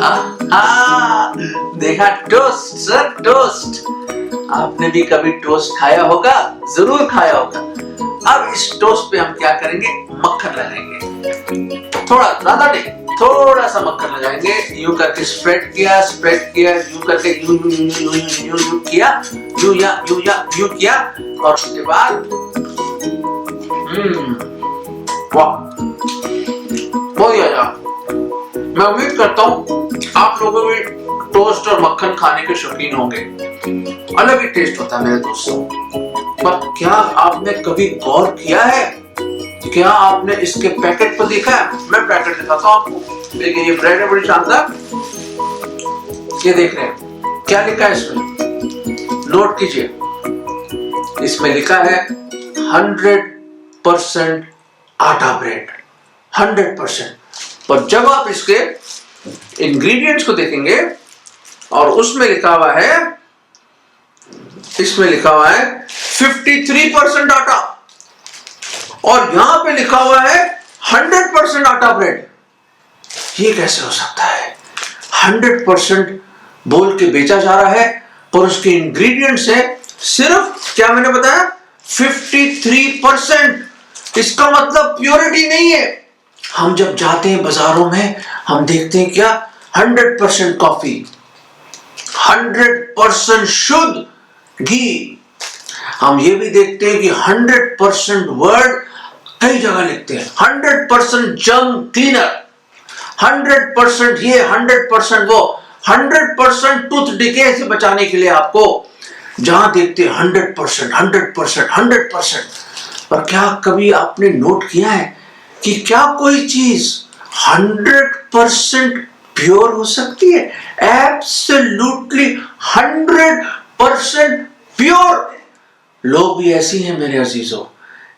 आहा, देखा toast sir, toast. आपने भी कभी टोस्ट खाया होगा, जरूर खाया होगा। अब इस टोस्ट पे हम क्या करेंगे, मक्खन लगाएंगे। थोड़ा ज्यादा नहीं, थोड़ा सा मक्खन लगाएंगे। यूं करके स्प्रेड किया, यूं करके यूं किया, यूं किया, और उसके बाद वाह, बहुत ही अच्छा। मैं उम्मीद करता हूँ आप लोगों भी टोस्ट और मक्खन खाने के शौकीन होंगे। अलग ही टेस्ट होता है मेरे दोस्तों। पर क्या आपने कभी गौर किया है, क्या आपने इसके पैकेट को देखा है? मैं पैकेट दिखाता हूँ आपको। देखिए ये ब्रेड है, बड़ी शानदार। ये देख रहे हैं क्या लिखा है इसमें, नोट कीजिए। इसमें लिखा है 100% आटा ब्रेड, 100%। पर जब आप इसके इंग्रेडिएंट्स को देखेंगे और उसमें लिखा हुआ है, इसमें लिखा हुआ है 53% आटा, और यहां पे लिखा हुआ है 100% आटा ब्रेड। ये कैसे हो सकता है? 100% बोल के बेचा जा रहा है, पर उसके इंग्रेडिएंट्स है सिर्फ, क्या मैंने बताया, 53%। इसका मतलब प्योरिटी नहीं है। हम जब जाते हैं बाजारों में, हम देखते हैं क्या, 100% कॉफी, 100% शुद्ध घी। हम ये भी देखते हैं कि 100% वर्ड कई जगह लिखते हैं, 100% जर्म क्लीनर, 100% ये, 100% वो, 100% टूथ डिके से बचाने के लिए आपको, जहां देखते हैं 100%, 100%, 100%। पर क्या कभी आपने नोट किया है कि क्या कोई चीज 100% प्योर हो सकती है? Absolutely 100% pure. लोग भी ऐसी हैं मेरे अजीजों,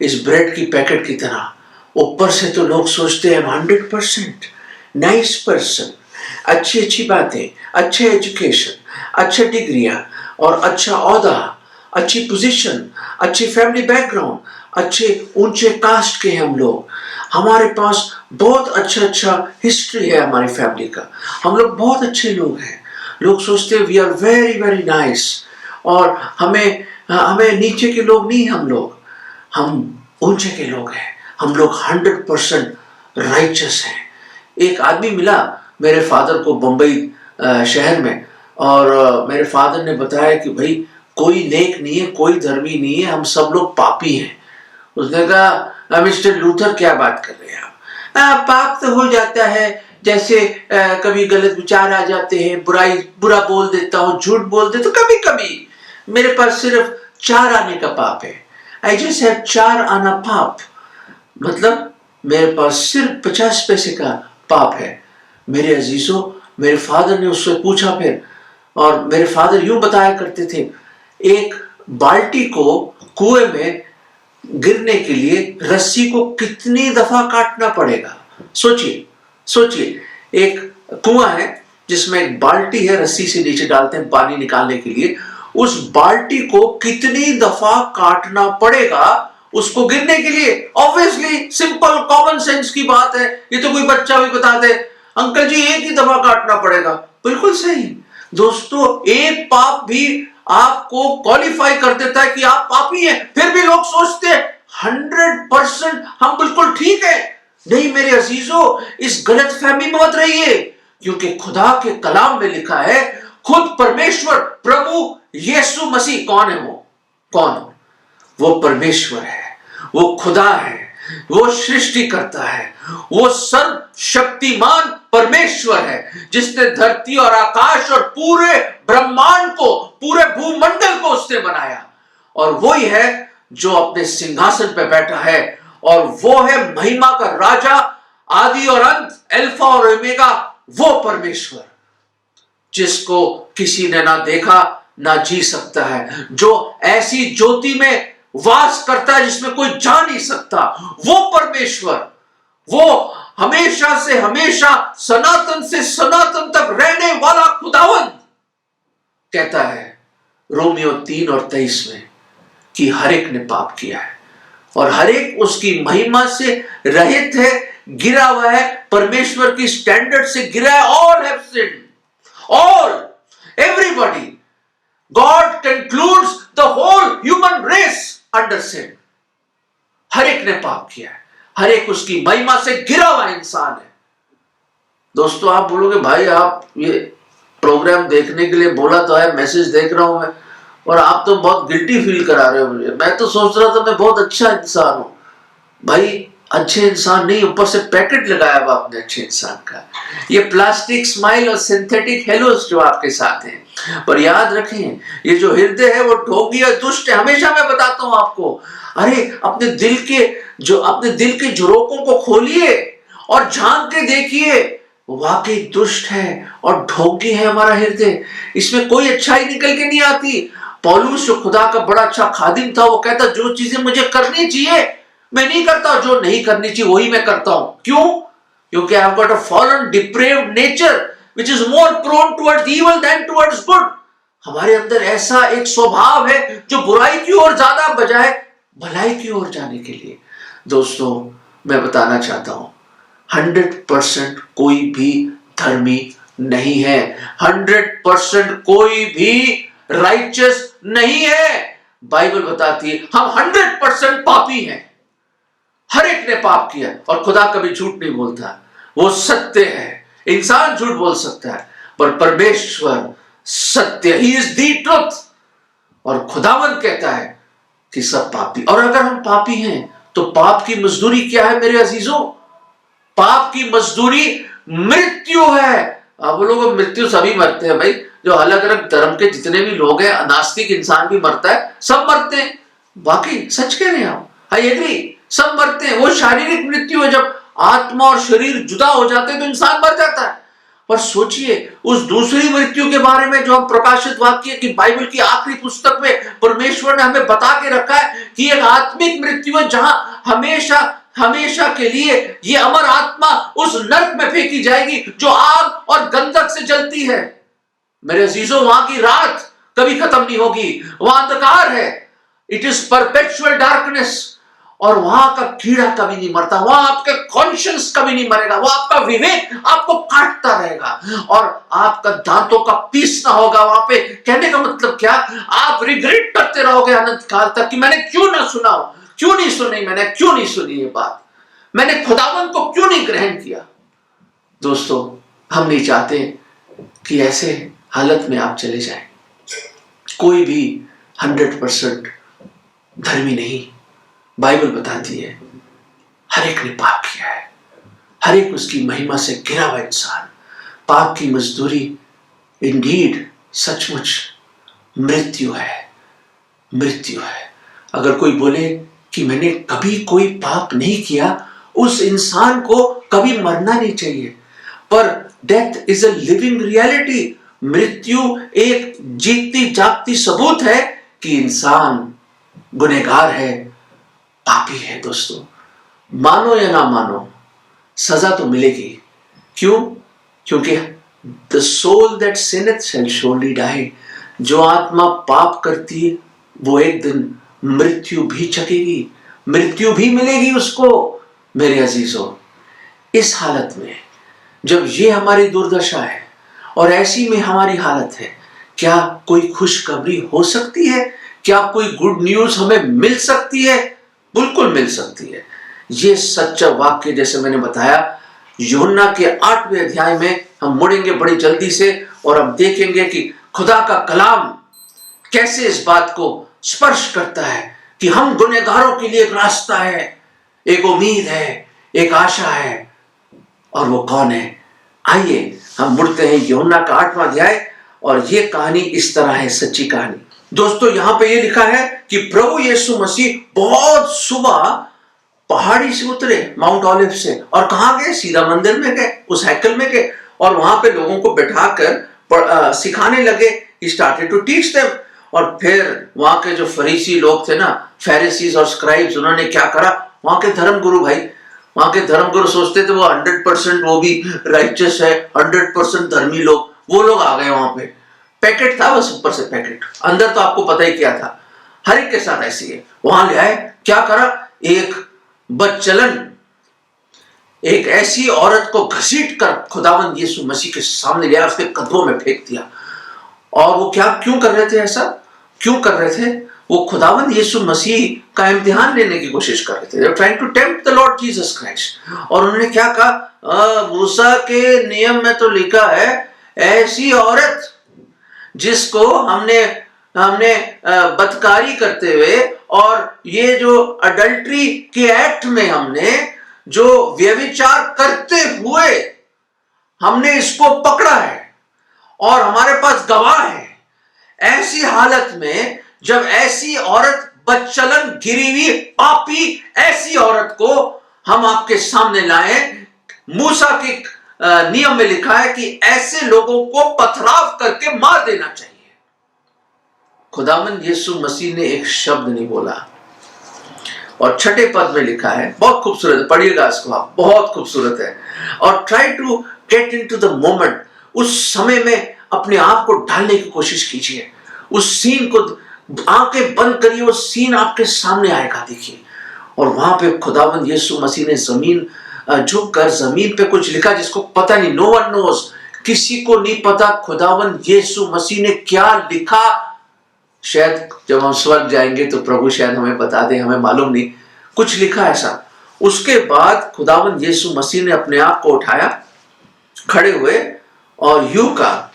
इस ब्रेड की पैकेट की तरह। ऊपर से तो लोग सोचते हैं 100% नाइस पर्सन, अच्छी अच्छी बातें, अच्छे एजुकेशन, अच्छे डिग्रियां और अच्छा औहदा, अच्छी पोजीशन, अच्छी फैमिली बैकग्राउंड, अच्छे ऊंचे कास्ट के हम लोग, हमारे पास बहुत अच्छा हिस्ट्री है हमारी फैमिली का, हम लोग बहुत अच्छे लोग हैं। लोग सोचते हैं we are very very nice, और हमें नीचे के लोग नहीं, हम ऊंचे के लोग हैं। हम लोग 100% राइचस हैं। एक आदमी मिला मेरे फादर को बंबई शहर में, और मेरे फादर ने बताया कि भाई कोई नेक नहीं है, कोई धर्मी नहीं है, हम सब लोग पापी हैं। उसने कहा मिस्टर लूथर क्या बात कर रहे हैं आप? पाप तो हो जाता है, जैसे कभी गलत विचार आ जाते हैं, बुरा बोल देता हूँ, झूठ बोल देता हूँ, कभी कभी। मेरे पास सिर्फ 4 आने का पाप है। आई जस्ट हैव 4 आना पाप। मतलब मेरे पास सिर्फ 50 पैसे का पाप है। मेरे अजीजों, मेरे फादर ने उससे पूछा फिर, और मेरे फादर यूं बताया करते थे, एक बाल्टी को कुएं में गिरने के लिए रस्सी को कितनी दफा काटना पड़ेगा? सोचिए, एक कुआं है जिसमें एक बाल्टी है, रस्सी से नीचे डालते हैं पानी निकालने के लिए। उस बाल्टी को कितनी दफा काटना पड़ेगा उसको गिरने के लिए? ऑब्वियसली सिंपल कॉमन सेंस की बात है। ये तो कोई बच्चा भी बता दे, अंकल जी एक ही दफा काटना पड़ेगा। बिल्कुल सही दोस्तों, एक पाप भी आपको क्वालिफाई कर देता है कि आप पापी हैं। फिर भी लोग सोचते हैं 100% हम बिल्कुल ठीक है। नहीं मेरे अजीजों, इस गलत फहमी में मत रहिए, क्योंकि खुदा के कलाम में लिखा है, खुद परमेश्वर प्रभु यीशु मसीह कौन है? कौन? वो परमेश्वर है, वो खुदा है, वो सृष्टि करता है, वो सर्वशक्तिमान परमेश्वर है, जिसने धरती और आकाश और पूरे ब्रह्मांड को, पूरे भूमंडल को उसने बनाया। और वो ही है जो अपने सिंहासन पर बैठा है, और वो है महिमा का राजा, आदि और अंत, अल्फा और ओमेगा, वो परमेश्वर जिसको किसी ने ना देखा ना जी सकता है, जो ऐसी ज्योति में वास करता है जिसमें कोई जा नहीं सकता, वो परमेश्वर, वो हमेशा से हमेशा, सनातन से सनातन तक रहने वाला खुदावंद कहता है रोमियो 3:23 में कि हर एक ने पाप किया है और हर एक उसकी महिमा से रहित है, गिरा हुआ है, परमेश्वर की स्टैंडर्ड से गिरा है। All have sinned, all, everybody. God concludes the whole human race under sin. हर एक ने पाप किया है, हर एक उसकी महिमा से गिरा हुआ इंसान है। दोस्तों, आप बोलोगे भाई आप ये प्रोग्राम देखने के लिए बोला तो है, मैसेज देख रहा हूं मैं, और आप तो बहुत गिल्टी फील करा रहे हो मुझे। मैं तो सोच रहा था मैं बहुत अच्छा इंसान हूं। भाई अच्छे इंसान नहीं, ऊपर से पैकेट लगाया हुआ आपने अच्छे इंसान का। ये प्लास्टिक स्माइल और सिंथेटिक हेलोस जो आपके साथ हैं। पर याद रखें, ये जो हृदय है वो ढोंगी और दुष्ट है। हमेशा मैं बताता हूं आपको, अरे अपने दिल के झरोकों को खोलिए और झांक के देखिए, वाकई दुष्ट है और ढोंगी है हमारा हृदय। इसमें कोई अच्छाई निकल के नहीं आती। पौलुस जो खुदा का बड़ा अच्छा खादिम था, वो कहता जो चीजें मुझे करनी चाहिए मैं नहीं करता, जो नहीं करनी चाहिए वही मैं करता हूं। क्यों? क्योंकि I have got a fallen depraved nature which is more prone towards evil than towards good. हमारे अंदर ऐसा एक स्वभाव है जो बुराई की ओर ज्यादा बजाय भलाई की ओर जाने के लिए। दोस्तों, मैं बताना चाहता हूं 100% कोई भी धर्मी नहीं है, 100% कोई भी राइचस नहीं है। बाइबल बताती है हम 100% पापी हैं। हर एक ने पाप किया और खुदा कभी झूठ नहीं बोलता, वो सत्य है। इंसान झूठ बोल सकता है पर परमेश्वर सत्य, ही इज द ट्रुथ। और खुदावंद कहता है कि सब पापी। और अगर हम पापी हैं तो पाप की मजदूरी क्या है मेरे अजीजों? पाप की मजदूरी मृत्यु है। आप बोलोगे मृत्यु सभी मरते हैं भाई, जो अलग अलग धर्म के जितने भी लोग हैं, नास्तिक इंसान भी मरता है, सब मरते हैं। वाकई सच कह रहे हैं आप, आई एग्री, सब मरते हैं। वो शारीरिक मृत्यु है, जब आत्मा और शरीर जुदा हो जाते हैं तो इंसान मर जाता है। पर सोचिए उस दूसरी मृत्यु के बारे में जो हम प्रकाशित वाक्य की बाइबल की आखिरी पुस्तक में परमेश्वर ने हमें बता के रखा है कि एक आत्मिक मृत्यु है, जहां हमेशा हमेशा के लिए ये अमर आत्मा उस नरक में फेंकी जाएगी जो आग और गंधक से जलती है। मेरे अजीजों, वहां की रात कभी खत्म नहीं होगी, वहां अंधकार है, इट इज परपेचुअल डार्कनेस। और वहां का कीड़ा कभी नहीं मरता, वहां आपके कॉन्शियंस कभी नहीं मरेगा, वो आपका विवेक आपको काटता रहेगा और आपका दांतों का पीसना होगा वहां पे। कहने का मतलब क्या? आप रिग्रेट करते रहोगे अनंत काल तक कि मैंने क्यों ना सुना, क्यों नहीं सुनी, मैंने क्यों नहीं सुनी ये बात, मैंने खुदावंद को क्यों नहीं ग्रहण किया। दोस्तों, हम नहीं चाहते कि ऐसे हालत में आप चले जाएं। कोई भी 100% धर्मी नहीं। बाइबल बताती है हर एक ने पाप किया है, हर एक उसकी महिमा से घिरा हुआ इंसान। पाप की मजदूरी इंडीड सचमुच मृत्यु है, मृत्यु है। अगर कोई बोले कि मैंने कभी कोई पाप नहीं किया, उस इंसान को कभी मरना नहीं चाहिए। पर death is a living reality. मृत्यु एक जीती जागती सबूत है कि इंसान गुनहगार है, पापी है। दोस्तों, मानो या ना मानो, सजा तो मिलेगी। क्यों? क्योंकि the soul that sinneth shall surely die. जो आत्मा पाप करती है वो एक दिन मृत्यु भी चखेगी, मृत्यु भी मिलेगी उसको। मेरे अजीजों, इस हालत में जब ये हमारी दुर्दशा है और ऐसी में हमारी हालत है, क्या कोई खुशखबरी हो सकती है? क्या कोई गुड न्यूज हमें मिल सकती है? बिल्कुल मिल सकती है। ये सच्चा वाक्य जैसे मैंने बताया यूहन्ना के 8वें अध्याय में हम मुड़ेंगे बड़ी जल्दी से और हम देखेंगे कि खुदा का कलाम कैसे इस बात को स्पर्श करता है कि हम गुनहगारों के लिए एक रास्ता है, एक उम्मीद है, एक आशा है। और वो कौन है? आइए हम मुड़ते हैं यूहन्ना का 8वां अध्याय और ये कहानी इस तरह है, सच्ची कहानी। दोस्तों, यहां पे ये लिखा है कि प्रभु यीशु मसीह बहुत सुबह पहाड़ी से उतरे, माउंट ऑलिव से, और कहां गए? सीधा मंदिर में गए, उस हैकल में गए और वहां पे लोगों को बैठाकर सिखाने लगे। He started to teach them। और फिर वहां के जो फरीसी लोग थे ना, फैरिसीज और स्क्राइब्स, उन्होंने क्या करा? वहां के धर्मगुरु भाई, वहां के धर्मगुरु सोचते थे वो 100% वो भी राइचस है, 100% धर्मी लोग, वो लोग आ गए वहां पे। पैकेट था बस, ऊपर से पैकेट, अंदर तो आपको पता ही क्या था। हर एक के साथ ऐसी है। वहां ले आए, क्या करा? एक बदचलन एक ऐसी औरत को घसीट कर खुदावंद यीशु मसीह के सामने लिया, उसके कदमों में फेंक दिया। और वो क्यों कर रहे थे ऐसा? क्यों कर रहे थे? वो खुदावंद यीशु मसीह का इम्तिहान लेने की कोशिश कर रहे थे। They were trying to tempt the Lord Jesus Christ। और उन्होंने क्या कहा? मूसा के नियम में तो लिखा है ऐसी औरत जिसको हमने बदकारी करते हुए और ये जो अडल्ट्री के एक्ट में हमने जो व्यभिचार करते हुए हमने इसको पकड़ा है और हमारे पास गवाह है, ऐसी हालत में जब ऐसी औरत बदचलन गिरी हुई पापी ऐसी औरत को हम आपके सामने लाए, मूसा के नियम में लिखा है कि ऐसे लोगों को पथराव करके मार देना चाहिए। खुदावंद यीशु मसीह ने एक शब्द नहीं बोला। और छठे पद में लिखा है, बहुत खूबसूरत है, पढ़िएगा इसको आप, बहुत खूबसूरत है। और try to get into the moment, उस समय में अपने आप को डालने की कोशिश कीजिए, उस सीन को आंखें बंद करिए, वो सीन आपके सामने आएगा, देखिए। और वहां पे खुदावंद यीशु मसीह ने जमीन झुक कर जमीन पे कुछ लिखा जिसको पता नहीं, नो वन नोज, किसी को नहीं पता खुदावंद यीशु मसीह ने क्या लिखा। शायद जब हम स्वर्ग जाएंगे तो प्रभु शायद हमें बता दे, हमें मालूम नहीं, कुछ लिखा ऐसा। उसके बाद खुदावंद यीशु मसीह ने अपने आप को उठाया, खड़े हुए और यूं कहा,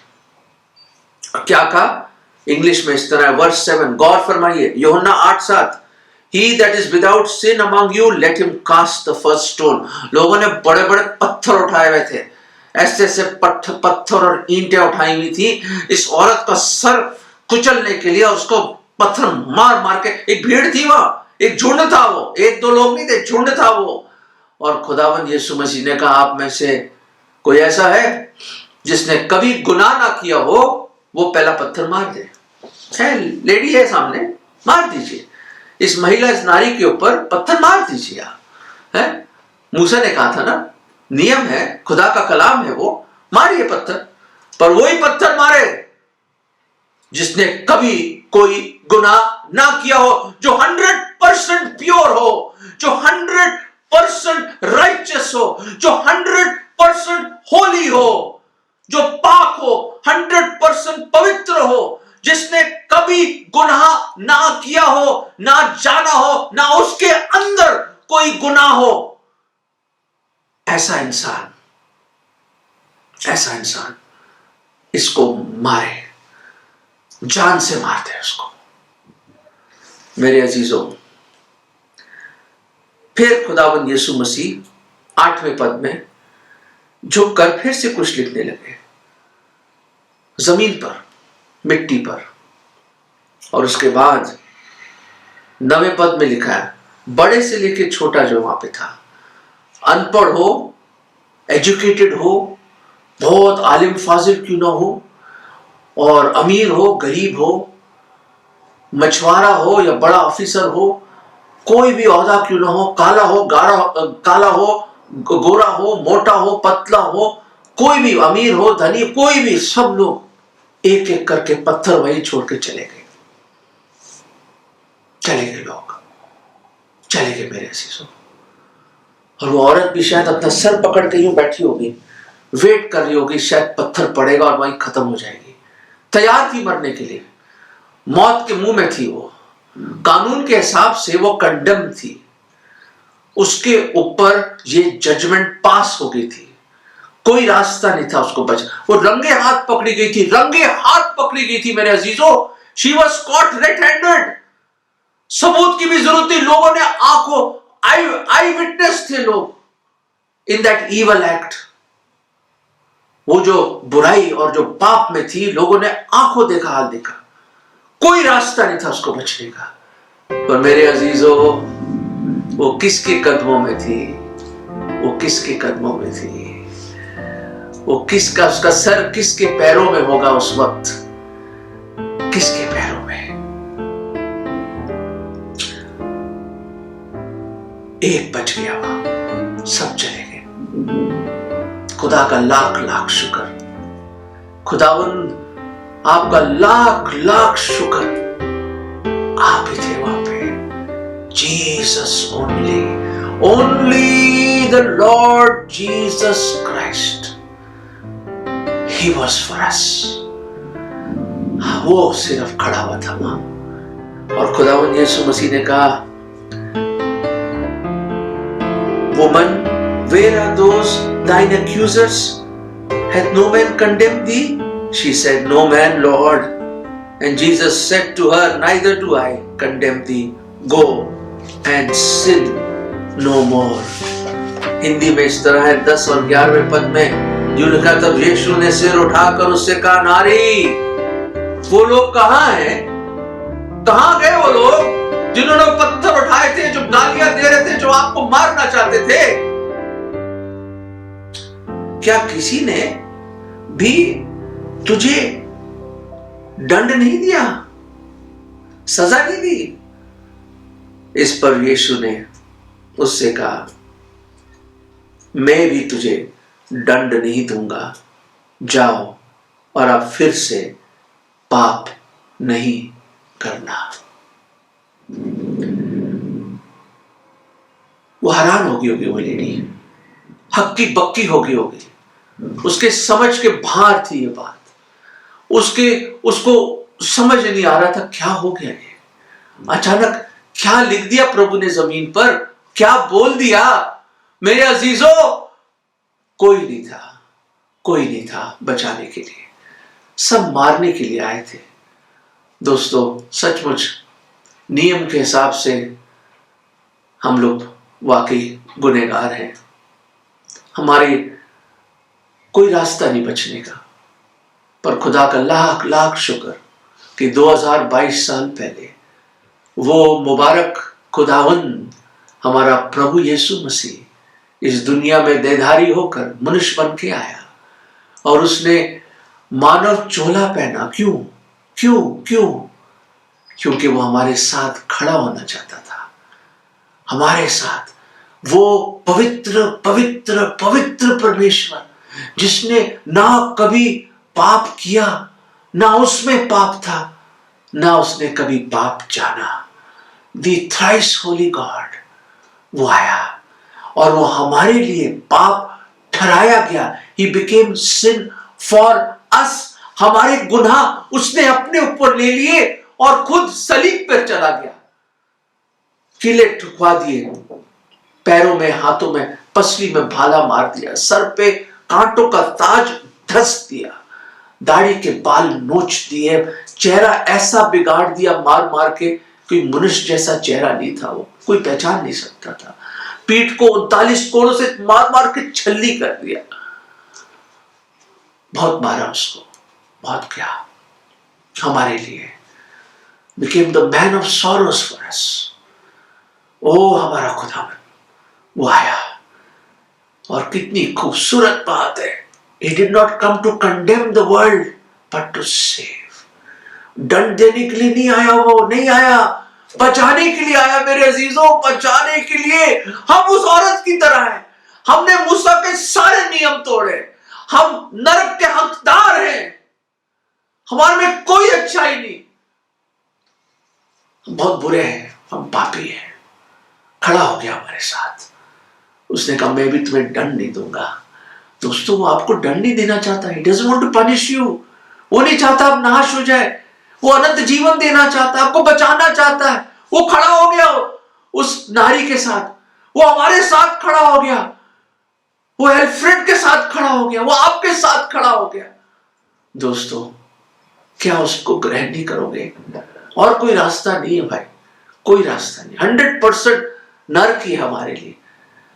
क्या कहा? इंग्लिश में इस तरह, वर्स 7, गौर फरमाइए, यूहन्ना 8:7, He that is without sin among you, let him cast the first stone। लोगों ने बड़े बड़े पत्थर उठाए हुए थे, ऐसे ऐसे पत्थर और ईंटें उठाई हुई थी इस औरत का सर कुचलने के लिए, उसको पत्थर मार मार के। एक भीड़ थी वहां, एक झुंड था, वो एक दो लोग नहीं थे, झुंड था वो। और खुदावंद यीशु मसीह ने कहा, आप में से कोई ऐसा है जिसने कभी गुनाह ना किया हो, वो पहला पत्थर मार दे। लेडी है सामने, मार दीजिए इस महिला, इस नारी के ऊपर पत्थर मार दीजिए आप, है? मूसा ने कहा था ना, नियम है, खुदा का कलाम है, वो मारिए पत्थर। पर वही पत्थर मारे जिसने कभी कोई गुनाह ना किया हो, जो 100% प्योर हो, जो 100% राइचियस हो, जो 100% होली हो, जो पाक हो, 100% पवित्र हो, जिसने कभी गुनाह ना किया हो, ना जाना हो, ना उसके अंदर कोई गुनाह हो, ऐसा इंसान इसको मारे, जान से मारते हैं उसको। मेरे अजीजों, फिर खुदावंद यीशु मसीह 8वें पद में झुककर फिर से कुछ लिखने लगे जमीन पर, मिट्टी पर। और उसके बाद 9वें पद में लिखा है, बड़े से लेके छोटा जो वहां पे था, अनपढ़ हो, एजुकेटेड हो, बहुत आलिम फाजिल क्यों ना हो, और अमीर हो, गरीब हो, मछुआरा हो या बड़ा ऑफिसर हो, कोई भी ओहदा क्यों ना हो, काला हो, काला हो, गोरा हो, मोटा हो, पतला हो, कोई भी, अमीर हो, धनी, कोई भी, सब लोग एक एक करके पत्थर वही छोड़ के चले गए लोग, चले गए मेरे अजीजों। और वो औरत भी शायद अपना सर पकड़ के यूं बैठी होगी, वेट कर रही होगी, शायद पत्थर पड़ेगा और वहीं खत्म हो जाएगी। तैयार थी मरने के लिए, मौत के मुंह में थी वो, कानून के हिसाब से वो कंडेम थी, उसके ऊपर ये जजमेंट पास हो गई थी, कोई रास्ता नहीं था उसको बच। वो रंगे हाथ पकड़ी गई थी, रंगे हाथ पकड़ी गई थी मेरे अजीजों। She was caught red handed. सबूत की भी जरूरत थी, लोगों ने आंखों, आई विटनेस थे लोग इन दैट इवल एक्ट। वो जो बुराई और जो पाप में थी, लोगों ने आंखों देखा, हाल देखा, कोई रास्ता नहीं था उसको बचने का। पर मेरे अजीजों, वो किसके कदमों में थी? वो किसके कदमों में थी? वो किसका, उसका सर किसके पैरों में होगा उस वक्त? किसके पैरों में? एक बच गया वहां, सब चले गए। खुदा का लाख लाख शुक्र, खुदावंद आपका लाख लाख शुक्र, आप ही थे वहां पे। Jesus only the Lord Jesus Christ. He was for us. वो सिर्फ खड़ा हुआ था वहां, और खुदावंद यीशु मसीह ने कहा, Woman, where are those thine accusers? Hath no man condemned thee? She said, No man, Lord. And Jesus said to her, Neither do I condemn thee. Go and sin no more. Hindi में इस तरह है 10 और 11वें पद में जो लिखा, तब यीशु ने सिर उठाकर उससे कहा, नारी, वो लोग कहां हैं? कहां गए वो लोग जिन्होंने पत्थर उठाए थे, जो गालियां दे रहे थे, जो आपको मारना चाहते थे? क्या किसी ने भी तुझे दंड नहीं दिया, सजा नहीं दी? इस पर यीशु ने उससे कहा, मैं भी तुझे दंड नहीं दूंगा, जाओ और अब फिर से पाप नहीं करना। वो हैरान होगी वो लेडी, हक्की बक्की होगी, उसके समझ के बाहर थी ये बात। उसको समझ नहीं आ रहा था क्या हो गया ये, अचानक क्या लिख दिया प्रभु ने जमीन पर, क्या बोल दिया। मेरे अजीजों, कोई नहीं था बचाने के लिए, सब मारने के लिए आए थे। दोस्तों, सचमुच नियम के हिसाब से हम लोग वाकई गुनहगार हैं, हमारे कोई रास्ता नहीं बचने का। पर खुदा का लाख लाख शुक्र कि 2022 साल पहले वो मुबारक खुदावंद हमारा प्रभु यीशु मसीह इस दुनिया में देहधारी होकर मनुष्य बन के आया, और उसने मानव चोला पहना। क्यों? क्योंकि वो हमारे साथ खड़ा होना चाहता था, हमारे साथ। वो पवित्र पवित्र पवित्र परमेश्वर जिसने ना कभी पाप किया, ना उसमें पाप था, ना उसने कभी पाप जाना, दी थ्राइस होली गॉड, वो आया और वो हमारे लिए पाप ठहराया गया। He became sin for us. हमारे गुनाह उसने अपने ऊपर ले लिए और खुद सलीब पर चला गया। किले ठुकवा दिए, पैरों में हाथों में पसली में भाला मार दिया, सर पे कांटों का ताज धस दिया, दाढ़ी के बाल नोच दिए, चेहरा ऐसा बिगाड़ दिया मार मार के, कोई मनुष्य जैसा चेहरा नहीं था, वो कोई पहचान नहीं सकता था। पीठ को 39 कोड़ों से मार मार के छल्ली कर दिया, बहुत मारा उसको, बहुत क्या हमारे लिए। became the man of sorrows for us. ओ हमारा खुदावन वो आया, और कितनी खूबसूरत बात है, he did not come to condemn the world but to save. दंड देने के लिए नहीं आया, वो नहीं आया, बचाने के लिए आया। मेरे अजीजों, बचाने के लिए। हम उस औरत की तरह हैं, हमने मूसा के सारे नियम तोड़े, हम नरक के हकदार हैं, हमारे में कोई अच्छाई नहीं, हम बहुत बुरे हैं, हम पापी हैं। खड़ा हो गया हमारे साथ, उसने कहा मैं भी तुम्हें दंड नहीं दूंगा। दोस्तों, वो आपको दंड नहीं देना चाहता, he doesn't want to punish you। वो नहीं चाहता आप नाश हो जाए, वो अनंत जीवन देना चाहता है, आपको बचाना चाहता है। वो खड़ा हो गया उस नारी के साथ, वो हमारे साथ खड़ा हो गया, वो एल्फ्रेड के साथ खड़ा हो गया, वो आपके साथ खड़ा हो गया। दोस्तों, क्या उसको ग्रहण नहीं करोगे? और कोई रास्ता नहीं है भाई, कोई रास्ता नहीं। 100% नरक ही हमारे लिए,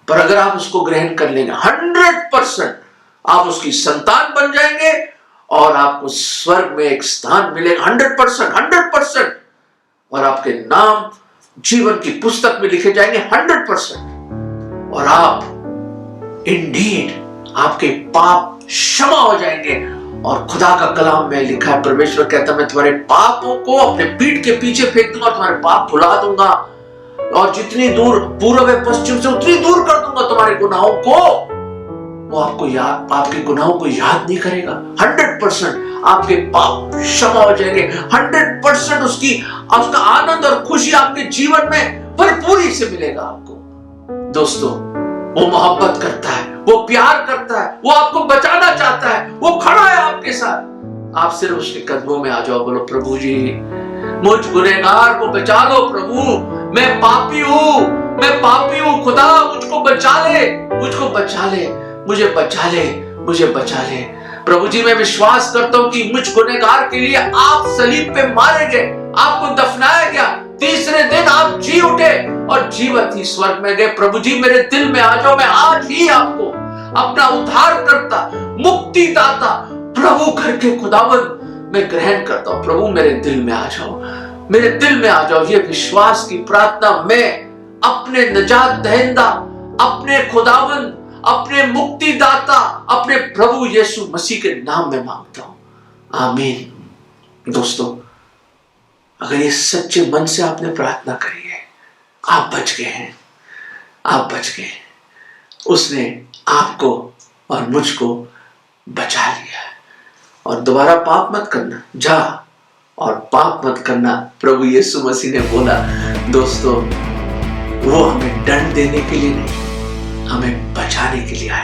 पर अगर आप उसको ग्रहण कर लेंगे 100% आप उसकी संतान बन जाएंगे और आपको स्वर्ग में एक स्थान मिलेगा। 100%, और आपके नाम जीवन की पुस्तक में लिखे जाएंगे 100%, और आप इंडीड आपके पाप क्षमा हो जाएंगे। और खुदा का कलाम में लिखा है, परमेश्वर कहता है मैं तुम्हारे पापों को अपने पीठ के पीछे फेंक दूंगा, तुम्हारे पाप भुला दूंगा, और जितनी दूर पूर्व है पश्चिम से उतनी दूर कर दूंगा तुम्हारे गुनाहों को। वो आपको याद, आपके गुनाहों को याद नहीं करेगा। 100% आपके पाप क्षमा हो जाएंगे। 100% उसका आनंद और खुशी आपके जीवन में भरपूरी से मिलेगा आपको। दोस्तों, वो मोहब्बत करता है, वो प्यार करता है, वो आपको बचाना चाहता है, वो खड़ा है आपके साथ। आप सिर्फ उसके कदमों में आ जाओ, बोलो प्रभु जी मुझ गुनहगार को बचा लो प्रभु, मैं पापी हूँ खुदा, मुझको बचा ले, मुझको बचा ले, मुझे बचा ले, मुझे बचा ले। प्रभु जी मैं विश्वास करता हूँ कि मुझ गुनहगार के लिए आप सलीब पे मारे गए, आपको दफनाया गया, तीसरे दिन आप जी उठे और जीवित ही स्वर्ग में गए। प्रभु जी मेरे दिल में आ जाओ, मैं आज ही आपको अपना उद्धार करता, मुक्तिदाता, प्रभु करके खुदावंद मैं ग्रहण करता हूँ। प्रभु मेरे दिल में आ जाओ, मेरे दिल में आ जाओ। ये विश्वास की प्रार्थना मैं अपने निजात दहिंदा, अपने खुदावंद, अपने मुक्तिदाता, अपने प्रभु यीशु मसीह के नाम में मांगता हूं, आमीन। दोस्तों अगर ये सच्चे मन से आपने प्रार्थना करी है, आप बच गए हैं, आप बच गए। उसने आपको और मुझको बचा लिया है। और दोबारा पाप मत करना, जा और पाप मत करना, प्रभु यीशु मसीह ने बोला। दोस्तों वो हमें दंड देने के लिए नहीं, हमें बचाने के लिए आया।